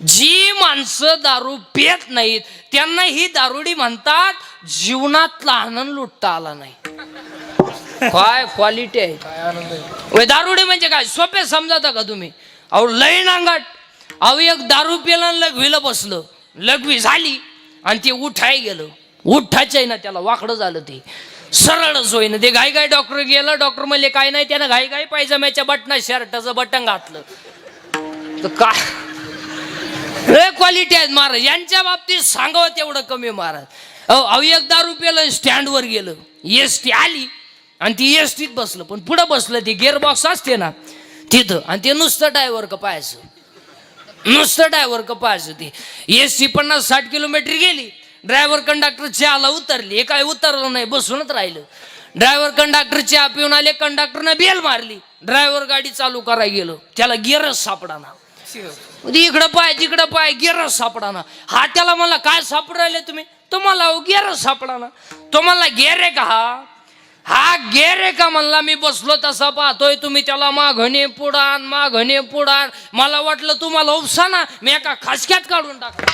जी माणसं दारू पित नाहीत त्यांना ही दारुडी म्हणतात. जीवनातला आनंद लुटता आला नाही. काय क्वालिटी आहे, काय आनंद आहे. दारुडी म्हणजे काय सोपे समजता का तुम्ही? अहो लय नांगाट. अहो एक दारू पिला लघवीला बसलं, लघवी झाली आणि ते उठाय गेलं. उठायचं आहे ना त्याला वाकडं झालं. ते सरळच होईना. ते घाई घाई डॉक्टर गेलं, डॉक्टर म्हणले काय नाही, त्यानं घाई घाई पायजम्याच्या बटना शर्टाचं बटन घातलं. तर काय क्वालिटी आहेत महाराज यांच्या बाबतीत, सांगावं तेवढं कमी महाराज. अहो एक दारू प्यालं, स्टँडवर गेलं, एसटी आली आणि ती एसटीत बसलं, पण पुढं बसलं ते गिअरबॉक्स असते ना तिथं, आणि ते नुसतं ड्रायव्हर का पाहायचं, नुसतं ड्रायव्हर का पाहायचं. ते एसटी 50-60 किलोमीटर गेली, ड्रायव्हर कंडक्टर चहाला उतरली, हे काय उतरलं नाही, बसूनच राहिलं. ड्रायव्हर कंडक्टर चहा पिऊन आले, कंडक्टरनं बेल मारली, ड्रायव्हर गाडी चालू करायला गेलो, त्याला गिअरच सापडाना. इकडं पाय तिकडं पाय, गिअरच सापडाना. हा त्याला मला काय सापडू राहिले तुम्ही, तुम्हाला गिअरच सापडाना. तुम्हाला गेअर आहे का, हा गेअर आहे का म्हणला. मी बसलो तसा पाहतोय, तुम्ही त्याला माघणे पुढान माघणे पुढान. मला वाटलं तुम्हाला उपसा ना, मी एका खासक्यात काढून टाकलं.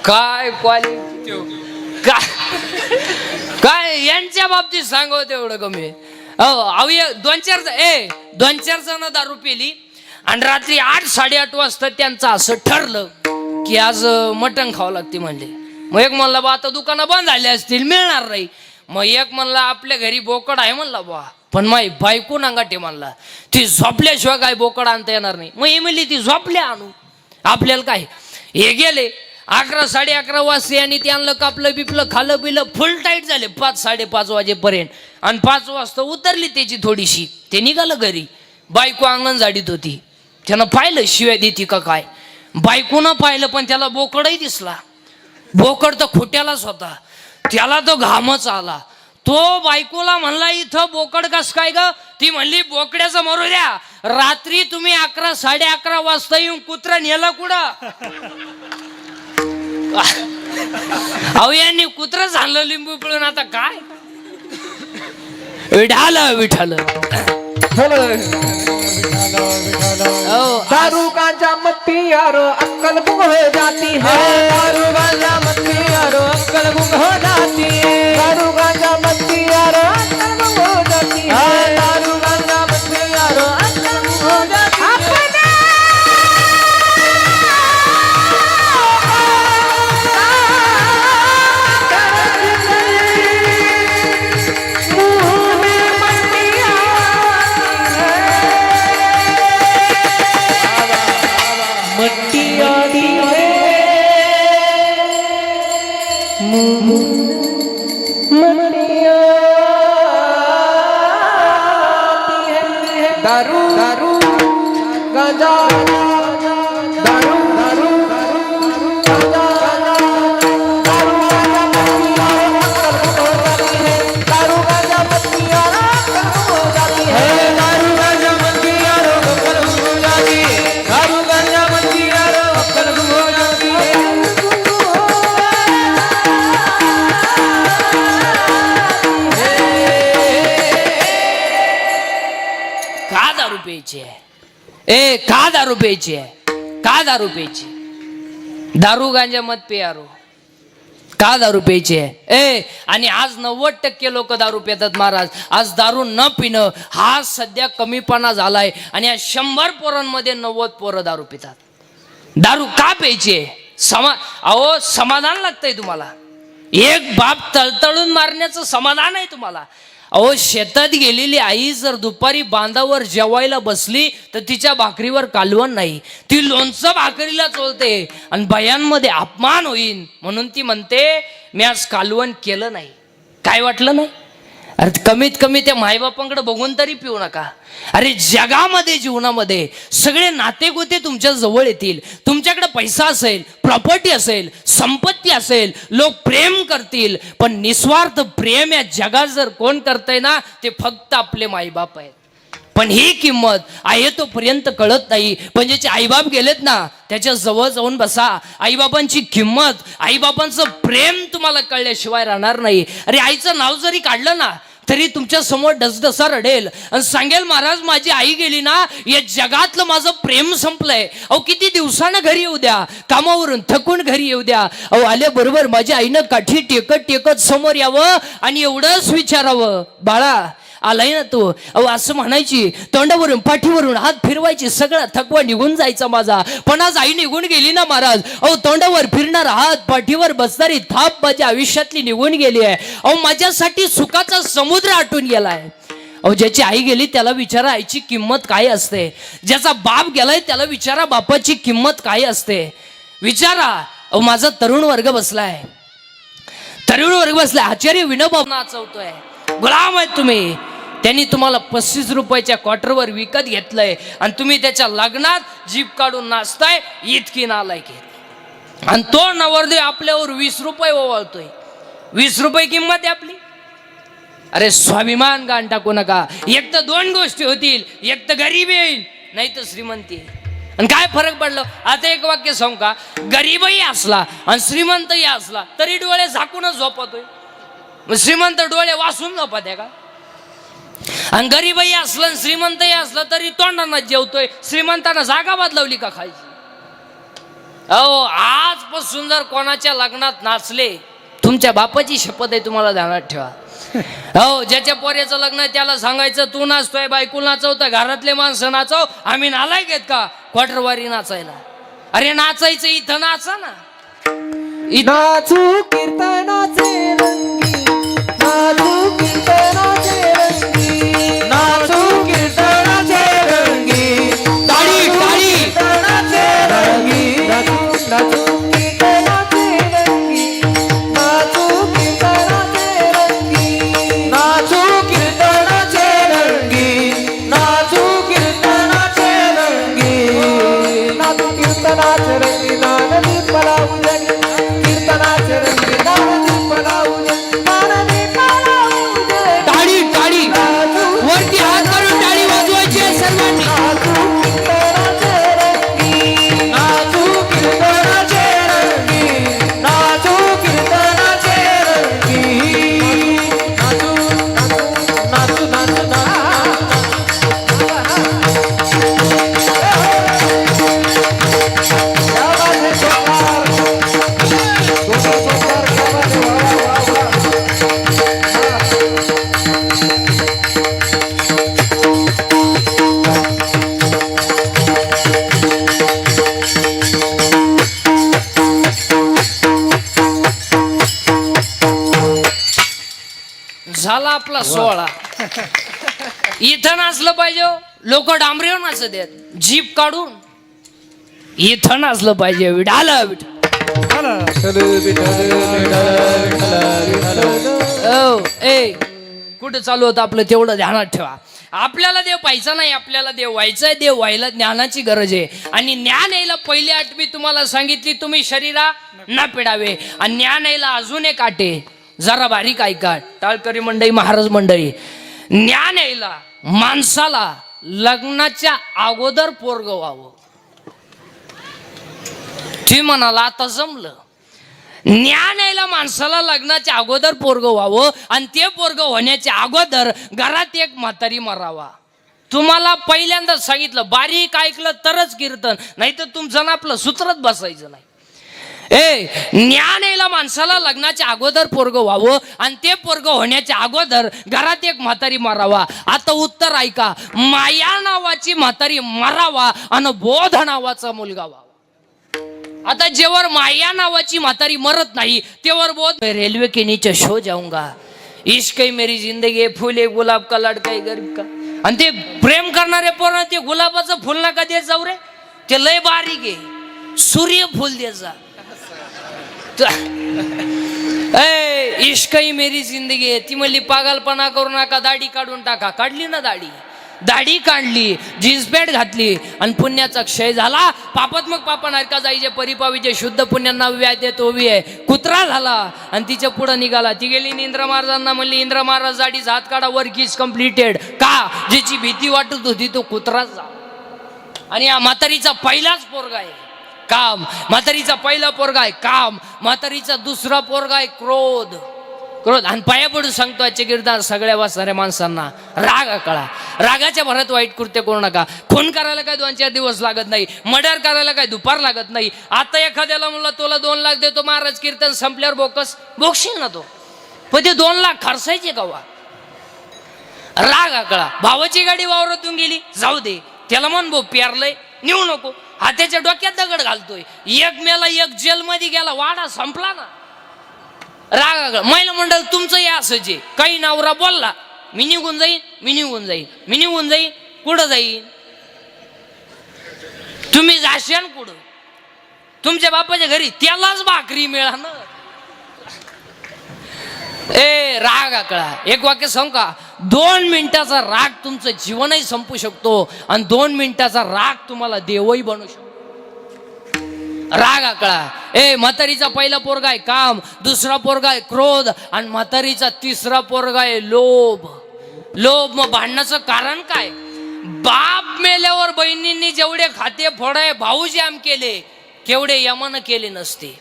काय क्वालिटी, काय यांच्या बाबतीत सांगावं तेवढं कमी. अहो 2-4 जण दारू पिली आणि रात्री 8-8:30 वाजता त्यांचं असं ठरलं की आज मटण खावं लागते म्हणले. मग एक म्हणला बा आता दुकानं बंद झाले असतील, मिळणार नाही. मग एक म्हणला आपल्या घरी बोकड आहे म्हणला बा, पण माई बायको नांगाटे म्हणला ती झोपल्याशिवाय काय बोकड आणता येणार नाही. मग हे म्हणली ती झोपल्या आणू, आपल्याला काय. हे गेले 11-11:30 वाजता आणि ते आणलं, कापलं बिपलं, खालं पिलं, फुल टाईट झाले 5-5:30 वाजेपर्यंत. आणि 5 वाजता उतरली त्याची थोडीशी, ते निघालं घरी. बायको अंगण झाडीत होती, त्यानं पाहिलं शिव्या देती का काय. बायकोनं पाहिलं पण त्याला बोकडही दिसला. बोकड तर खोट्यालाच होता, त्याला तो घामच आला. तो बायकोला म्हणला इथं बोकड कस काय ग. ती म्हणली बोकड्याचं मरू द्या, रात्री तुम्ही 11-11:30 वाजता येऊन कुत्रा नेलं कुठं. अहो यांनी कुत्रच आणलं लिंबू पिळून, आता काय. विठाल दारू गांजा मत पियारो अक्कल गुम हो जाती है, दारू गांजा मत पियारो अक्कल गुम हो जाती है, दारू गांजा मत पियारो अक्कल गुम हो जाती है, दारू गांजा मत पियारो अक्कल गुम हो जाती है. दारू दारू गांजा दारू दारू गांजा दारू गांजा दारू गांजा मस्तियाँ हो जाती है, दारू गांजा मस्तियाँ अक्कल गुम हो जाती है, दारू गांजा मस्तियाँ अक्कल गुम हो जाती है. का दारू प्यायची आहे, का दारू प्यायची आहे, का दारू प्यायची. दारू गांजा मत प्यारो, का दारू प्यायची आहे. आणि आज 90% लोक दारू पितात महाराज. आज दारू न पिणं हा सध्या कमीपणा झालाय, आणि या 100 पोरांमध्ये 90 पोरं दारू पितात. दारू का प्यायची आहे, अहो समाधान लागतंय तुम्हाला. एक बाप तळतळून मारण्याचं समाधान आहे तुम्हाला. अहो शेतात गेलेली आई जर दुपारी बांधावर जेवायला बसली तर तिच्या भाकरीवर कालवण नाही, ती लोणचं भाकरीला चोलते. आणि बायांमध्ये अपमान होईन म्हणून ती म्हणते मी आज कालवण केलं नाही. काय वाटलं नाही. अरे कमीत कमी त्या मायबापांकडे बघून तरी पिऊ नका. अरे जगामध्ये जीवनामध्ये सगळे नातेगोते तुमच्या जवळ येतील, तुमच्याकडे पैसा असेल, प्रॉपर्टी असेल, संपत्ती असेल, लोक प्रेम करतील, पण निस्वार्थ प्रेम या जगात जर कोण करतंय ना ते फक्त आपले माईबाप आहेत. पण ही किंमत आहे तोपर्यंत कळत नाही. पण ज्याचे आईबाप गेलेत ना त्याच्या जवळ जाऊन बसा. आईबापांची किंमत, आईबापांचं प्रेम तुम्हाला कळल्याशिवाय राहणार नाही. अरे आईचं नाव जरी काढलं ना तरी तुमच्या समोर डसडसा रडेल आणि सांगेल महाराज माझी आई गेली ना, या जगातलं माझं प्रेम संपलंय. अहो किती दिवसानं घरी येऊ द्या, कामावरून थकून घरी येऊ द्या. अहो आल्याबरोबर माझ्या आईनं काठी टेकत टेकत समोर यावं आणि एवढंच विचारावं, बाळा आलाय ना तू. अहो असं म्हणायची, तोंडावरून पाठीवरून हात फिरवायची, सगळा थकवा निघून जायचा माझा. पण आज आई निघून गेली ना महाराज. अहो तोंडावर फिरणारा हात, पाठीवर बसणारी थाप माझ्या आयुष्यातली निघून गेली आहे. अहो माझ्यासाठी सुखाचा समुद्र आटून गेलाय. अहो ज्याची आई गेली त्याला विचारा आईची किंमत काय असते. ज्याचा बाप गेलाय त्याला विचारा बापाची किंमत काय असते. विचारा. अहो माझा तरुण वर्ग बसलाय, आचार्य विनोबा नाचवतोय. गुलाम आहेत तुम्ही. त्यांनी तुम्हाला 35 रुपयाच्या क्वार्टरवर विकत घेतलंय आणि तुम्ही त्याच्या लग्नात जीप काढून नाचताय. इतकी नालायकी. आणि तो नवरदेव आपल्यावर 20 रुपये ओवाळतोय. 20 रुपये किंमत आहे आपली. अरे स्वाभिमान गाण टाकू नका. एक तर 2 गोष्टी होतील, एक तर गरीबी येईल, नाही तर श्रीमंती. आणि काय फरक पडलं. आता एक वाक्य सांगू का, गरीबही असला आणि श्रीमंतही असला तरी डोळे झाकूनच झोपतोय. श्रीमंत डोळे वासून झोपत आहे का. आणि गरीबही असलं आणि श्रीमंतही असलं तरी तोंडांना जेवतोय. श्रीमंतांना जागा बदलवली का खायची. अहो आजपासून जर कोणाच्या लग्नात नाचले, तुमच्या बापाची शपथ आहे, तुम्हाला ध्यानात ठेवा. हो ज्याच्या पोऱ्याचं लग्न आहे त्याला सांगायचं, तू नाचतोय बायको नाचवतोय, घरातले माणसं नाचव, आम्ही नालायक आहेत का क्वार्टरवारी नाचायला. अरे नाचायचं इथं नाचा ना. नाचू कीर्तनाचे रंगी, नाचू कीर्तनाचे रंगी, नाचू कीर्तनाचे रंगी, टाळी टाळी. कीर्तनाचे रंगी, नाचू कीर्तनाचे रंगी, नाचू कीर्तनाचे रंगी, नाचू कीर्तनाचे रंगी, नाचू कीर्तनाचे रंगी, नाचू कीर्तनाचे रंगी, नानदी पलाऊ जगी, कीर्तनाचे रंगी, नानदी पलाऊ जगी, नानदी पलाऊ जगी. टाळी टाळी. वरती हात करून टाळी वाजवायची आहे सर्वांनी. नाचू कीर्तनाचे रंगी, नाचू कीर्तनाचे रंगी, नाचू कीर्तनाचे रंगी, नाचू नाचू नाचू झाला आपला सोहळा. इथं नाचलं पाहिजे. लोक डांबरीवर नाचत आहेत जीप काढून. इथं नाचलं पाहिजे. विठाल विठाल. ओ ए कुठं चालू होतं आपलं तेवढं ध्यानात ठेवा. आपल्याला देव पाहायचा नाही, आपल्याला देव व्हायचाय. देव व्हायला ज्ञानाची गरज आहे. आणि ज्ञान यायला पहिली आठ मी तुम्हाला सांगितली, तुम्ही शरीरा न पिडावे. आणि ज्ञान यायला अजून एक आटे, जरा बारीक ऐका टाळकरी मंडळी, महाराज मंडळी. ज्ञान यायला माणसाला लग्नाच्या अगोदर पोरग व्हावं. ती म्हणाला आता जमलं. ज्ञान यायला माणसाला लग्नाच्या अगोदर पोरग व्हावं आणि ते पोरग होण्याच्या अगोदर घरात एक म्हातारी मरावा. तुम्हाला पहिल्यांदा सांगितलं, बारीक ऐकलं तरच कीर्तन, नाही तर तुमचं ना आपलं सूत्रच बसायचं नाही. ज्ञान यायला माणसाला लग्नाच्या अगोदर पोरग व्हावं आणि ते पोरग होण्याच्या अगोदर घरात एक म्हातारी मारावा. आता उत्तर ऐका, माया नावाची म्हातारी मारावा आणि बोध नावाचा मुलगा व्हावा. आता जेवर माया नावाची म्हातारी मरत नाही तेवर बोध. रेल्वे के नीचे शो जाऊंगा, इश्क मेरी जिंदगी, फुले गुलाब का लडका गरीब का. आणि ते प्रेम करणारे पोरं ते गुलाबाचं फुल नका देत जाऊ रे, ते लय बारीक आहे, सूर्य फुल देत जा. इश्क मेरी जिंदगी आहे. ती म्हणली पागलपणा करू नका, दाढी काढून टाका. काढली ना दाढी काढली, जीन्स पॅन्ट घातली आणि पुण्याचा क्षय झाला. पापात्मक पापा नरका जाईचे परिपावीचे, शुद्ध पुण्यांना व्याज देत ओवी आहे. कुत्रा झाला आणि तिच्या पुढे निघाला. ती गेली इंद्र महाराजांना म्हणली, इंद्र महाराज दाढीचा हात काढा, वर्क इज कम्प्लिटेड. का? ज्याची भीती वाटत होती तो कुत्राच झाला. आणि या म्हातारीचा पहिलाच पोरगा आहे काम. म्हातारीचा पहिला पोरगा आहे काम. म्हातारीचा दुसरा पोरगा आहे क्रोध. आणि पाया पडून सांगतो आजचे कीर्तन सगळ्या वाचणाऱ्या माणसांना, राग कळा. रागाच्या भरात वाईट कृत्य करू नका. खून करायला काय 2-4 दिवस लागत नाही, मर्डर करायला काय दुपार लागत नाही. आता एखाद्याला म्हणलं तुला 2 लाख देतो महाराज, कीर्तन संपल्यावर बोकस बोकशील ना तो, पण ते 2 लाख खर्चायचे का वा. राग आकळा. भावाची गाडी वावरातून गेली, जाऊ दे त्याला म्हण भाऊ पेरलंय नेऊ नको. हा त्याच्या डोक्यात दगड घालतोय. एक मेला, एक जेल मध्ये गेला, वाडा संपला ना. राग आकळा. महिला मंडळ तुमचं हे असंच आहे. काही नवरा बोलला मी निघून जाईन, मी निघून जाईन, मी निघून जाईन. कुठं जाईन? तुम्ही जाशान कुठं? तुमच्या बापाच्या घरी त्यालाच भाकरी मिळा ना. ए राग आकळा. एक वाक्य सांग का, 2 मिनिटाचा राग तुमचं जीवनही संपू शकतो आणि 2 मिनिटाचा राग तुम्हाला देवही बनवू शकतो. राग आकळा. ए म्हातारीचा पहिला पोरगा आहे काम, दुसरा पोरगा आहे क्रोध आणि म्हातारीचा तिसरा पोरगा आहे लोभ. लोभ. मग भांडणाचं कारण काय? बाप मेल्यावर बहिणींनी जेवढे खाते फोडाय भाऊजी आम केले केवढे यमानं केले नसते.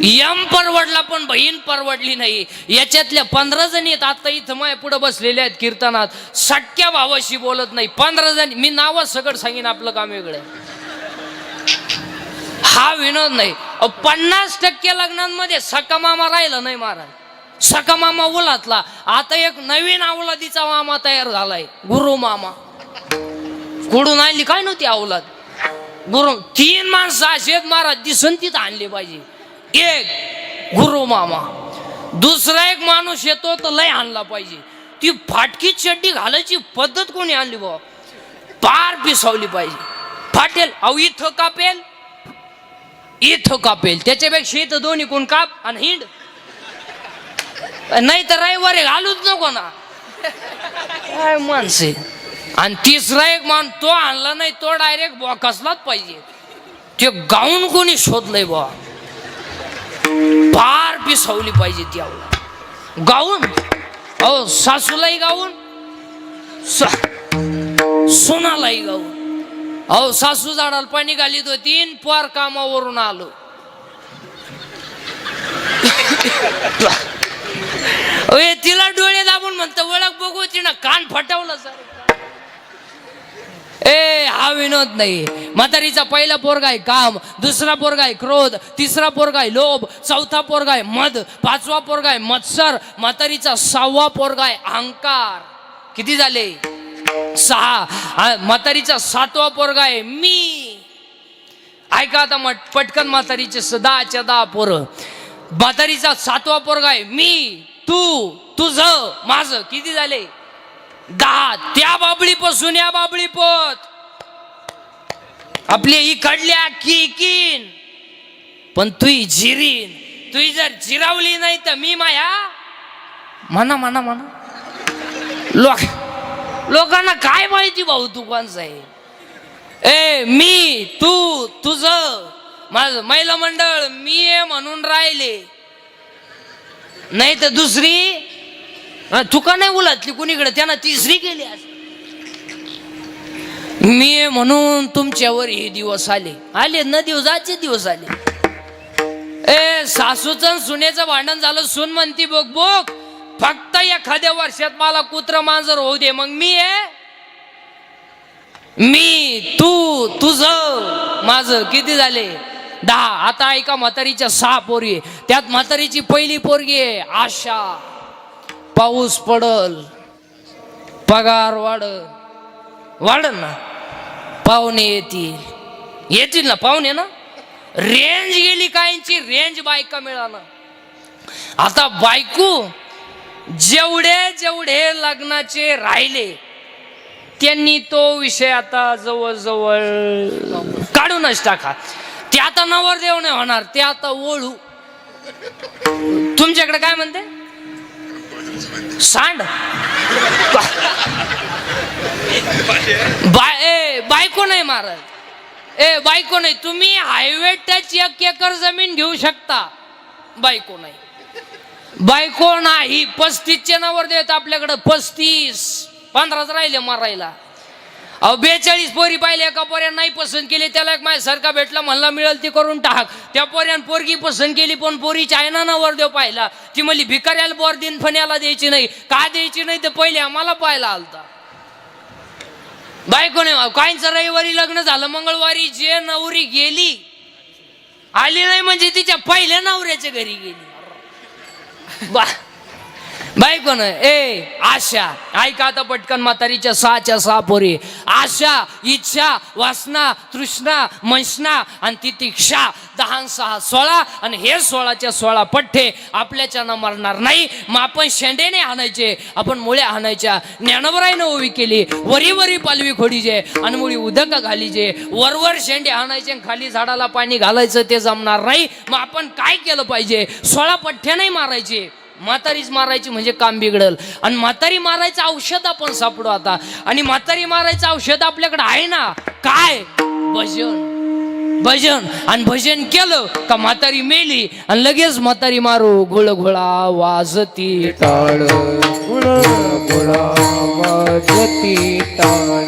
यम परवडला पण बहीण परवडली नाही. याच्यातल्या 15 जणी आहेत आता इथं माय पुढे बसलेल्या आहेत कीर्तनात, सख्या भावाशी बोलत नाही. 15 जणी. मी नावच सगळं सांगेन, आपलं काम वेगळं. हा विनोद नाही. 50% लग्नांमध्ये सका मामा राहिला नाही महाराज. सका मामा उलातला. आता एक नवीन अवलादीचा मामा तयार झालाय, गुरु मामा. कुठून आणली काय नव्हती अवलाद? गुरु. 3 माणसं असेत महाराज, दिसन तिथं आणले पाहिजे. एक गुरु मामा, दुसरा एक माणूस येतो तर लय आणला पाहिजे. ती फाटकी चड्डी घालायची पद्धत कोणी आणली बा, पार पिसावली पाहिजे. फाटेल अहो, इथं कापेल इथं कापेल, त्याच्यापेक्षा इथं दोन्ही कोण काप आणि हिंड. नाही तर रविवारी घालूच नको ना. काय माणसे. आणि तिसरा एक मान तो आणला नाही, तो डायरेक्ट बॉकसलाच पाहिजे. ते गाऊन कोणी शोधलंय बा, पार पिसावली पाहिजे ती गाऊन. अहो सासूलाही गाऊन, सोनालाही गाऊन. अहो सासू झाडाला पाणी घालीत होती, पोर कामावरून आलो. तिला डोळे दाबून म्हणतं ओळख बघू, तिनं कान फटवलं सर. ए हा विनोद नाही. म्हातारीचा पहिला पोरगा आहे काम, दुसरा पोरगा आहे क्रोध, तिसरा पोरगा आहे लोभ, चौथा पोरगा आहे मद, 5वा पोरगा आहे मत्सर, म्हातारीचा 6वा पोरगा आहे अहंकार. किती झाले? 6. म्हातारीचा 7वा पोरगा आहे मी. ऐका आता पटकन म्हातारीचे 10च्या 10 पोरं. म्हातारीचा 7वा पोरगा आहे मी, तू, तुझं, माझं. किती झाले? 10. त्या बाबळीपासून या बाबळी पोत आपली इकडल्या किकीन, पण तुई जिरीन. तुई जर जिरावली नाही तर मी माया म्हणा म्हणा म्हणा. लोकांना काय माहिती भाऊ तू कोणचा आहे? ए मी, तू, तुझं, माझं. महिला मंडळ मी आहे म्हणून राहिले, नाही तर दुसरी तुका नाही उलटली कुणीकडे, त्यांना तिसरी केली. मी म्हणून तुमच्यावर हे दिवस आले न दिवसाचे दिवस आले. ए सासूचं सुनेचं भांडण झालं, सून म्हणती बघ बघ फक्त एखाद्या वर्षात मला कुत्र मांजर होऊ दे, मग मी आहे मी, तू, तुझं, माझं. किती झाले? 10. आता ऐका म्हातारीच्या 6 पोरी, त्यात म्हातारीची पहिली पोरगी आहे आशा. पाऊस पडल, पगार वाढल ना, पाहुणे येतील ना पाहुणे ना. रेंज गेली काहींची, रेंज बायका मिळाना. आता बायको जेवढे लग्नाचे राहिले त्यांनी तो विषय आता जवळजवळ काढूनच टाका. ते आता नवरदेव नाही होणार, ते आता ओळू. तुमच्याकडे काय म्हणते? सांड. बायको नाही मारत. बायको नाही. तुम्ही हायवे टच 1 एकर जमीन घेऊ शकता, बायको नाही. बायको नाही. 35चे नवरदेव आहेत आपल्याकडे. 35. 15च राहिले मारायला. अहो 42 पोरी पाहिले, एका पोऱ्यानं नाही पसंत केली, त्याला एक माझ्यासारखा भेटला, म्हणला मिळेल ती करून टाक. त्या पोऱ्यानं पोरगी पसंत केली, पण पोरीच्या आईना नवरदेव पाहिला. ती म्हणली भिकाऱ्याला बोर दिन फण्याला द्यायची नाही. का द्यायची नाही? तर पहिले आम्हाला पाहायला आलता. बायको नाही. काहींचं रविवारी लग्न झालं, मंगळवारी जे नवरी गेली आली नाही म्हणजे तिच्या पहिल्या नवऱ्याच्या घरी गेली. बायकोन ए आशा ऐका आता पटकन म्हातारीच्या 6च्या 6 पोरी. आशा, इच्छा, वासना, तृष्णा, मंशना आणि तितिक्षा 10 6 16 आणि हे 16च्या 16 पठ्ठे आपल्याच्यानं मरणार नाही. मग आपण शेंडेने हाणायचे, आपण मुळे हाणायच्या. ज्ञानोबराईनं ओवी केली वरी वरी पालवी खोडीजे आणि मुळी उदक घालीजे. वरवर शेंडे हाणायचे आणि खाली झाडाला पाणी घालायचं ते जमणार नाही. मग आपण काय केलं पाहिजे? 16 पठ्ठे नाही मारायचे, म्हातारीच मारायची म्हणजे काम बिघडल. आणि म्हातारी मारायचं औषध आपण सापडू आता. आणि म्हातारी मारायचं औषध आपल्याकडे आहे ना. काय? भजन. भजन. आणि भजन केलं का म्हातारी मेली आणि लगेच म्हातारी मारू. गुळगुळा वाजती टाळ, गुळगुळा वाजती टाळ,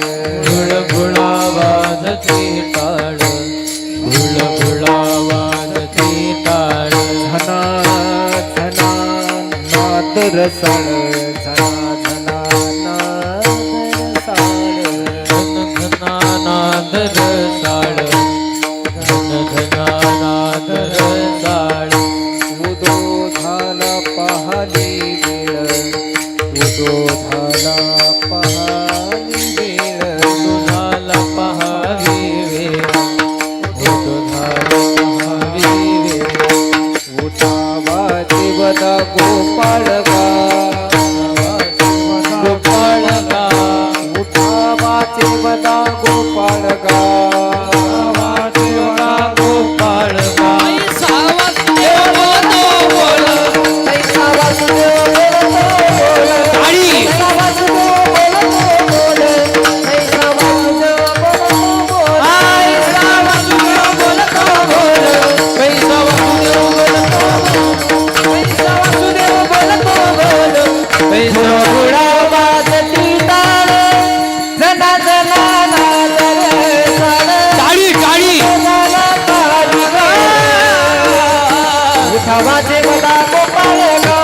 गुळगुळा वाजती टाळ, गुळगुळा वाजती टाळ. धना धना नाद रसाळ, धना धना नाद रसाळ, धन धना नाद रसाळ, धन धना नाद रसाळ. उदो झाला पहाली वेळ, उदो झाला पहाली वेळ, झाला पहावी वेळ, झाला पहावी वेळ. उठावा देवदा गोपाळ गा, गोपाळ गा, उठावा देवदा गोपाळ गा, देवळा गोपाळ गा. ऐसा वासुदेव बोलतो बोल. ऐसा वासुदेव बोलतो बोल, टाळी. ऐसा वासुदेव बोलतो बोल, ऐसा वासुदेव बोलतो बोल, ऐसा वासुदेव बोलतो बोल. ऐसा वासुदेव बोलतो बोल, ऐसा वासुदेव बोलतो बोल. गुळगुळा वाजती टाळ, जना जना नाद रसाळ, टाळी टाळी. झाला पहाली वेळ. उठावा देवदा गोपाळ गा,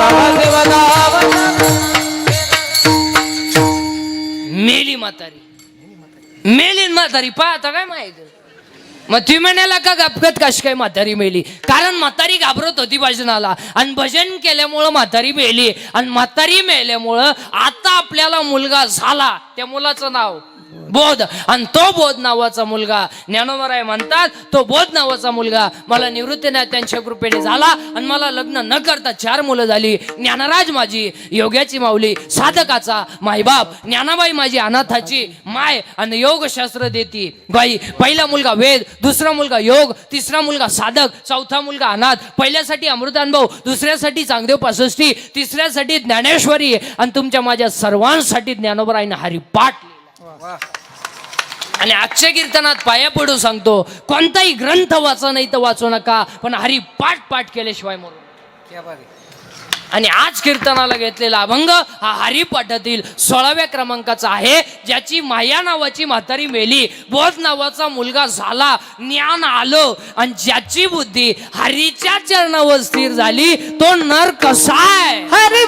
मेली म्हातारी, मेली न म्हातारी. पाहता काय माहित. मग ती म्हणाला का गपगत कशी काय म्हातारी मेली? कारण म्हातारी घाबरत होती भजनाला आणि भजन केल्यामुळं म्हातारी मेली. आणि म्हातारी मेल्यामुळं आता आपल्याला मुलगा झाला. त्या मुलाचं नाव बोध. आणि तो बोध नावाचा मुलगा, ज्ञानोबराय म्हणतात तो बोध नावाचा मुलगा मला निवृत्तीनाथ त्यांच्या कृपेने झाला. आणि मला लग्न न करता 4 मुलं झाली. ज्ञानराज माझी योग्याची माऊली, साधकाचा मायबाप, ज्ञानाबाई माझी अनाथाची माय आणि योगशास्त्र देती बाई. पहिला मुलगा वेद, दुसरा मुलगा योग, तिसरा मुलगा साधक, चौथा मुलगा अनाथ. पहिल्यासाठी अमृतानुभव, दुसऱ्यासाठी चांगदेव पासष्टी, तिसऱ्यासाठी ज्ञानेश्वरी आणि तुमच्या माझ्या सर्वांसाठी ज्ञानोबरायनं हरिपाठ. आणि आजच्या कीर्तनात पाया पडू सांगतो, कोणताही ग्रंथ वाचा नाही तर वाचू नका, पण हरिपाठ पाठ केल्याशिवाय मरू. आणि आज कीर्तनाला घेतलेला अभंग हा हरिपाठातील 16व्या क्रमांकाचा आहे. ज्याची माया नावाची म्हातारी मेली, बोध नावाचा मुलगा झाला, ज्ञान आलं आणि ज्याची बुद्धी हरीच्या चरणावर स्थिर झाली, तो नर कसा आहे? हरी